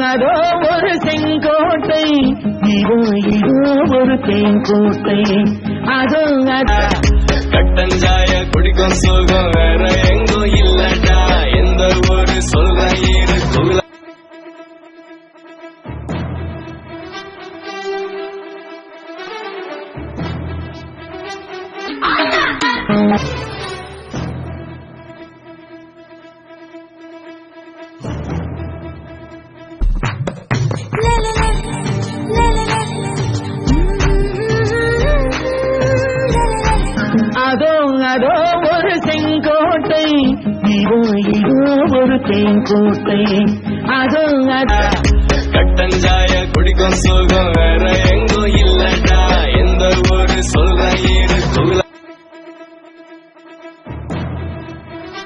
அதோ ஒரு செங்கோட்டை, இதோ இதோ ஒரு தேங்கோட்டை. அதோ கட்டஞ்சாய குடிக்கும் சுகம் வேற எங்கும் இல்லடா. எந்த ஒரு சொல்ற இருக்குள்ள அதோ அதோ ஒரு செங்கோட்டை, இதோ இதோ ஒரு தேங்கோட்டை. அதோ கட்டஞ்சாய குடிக்கும் சுகம் வேற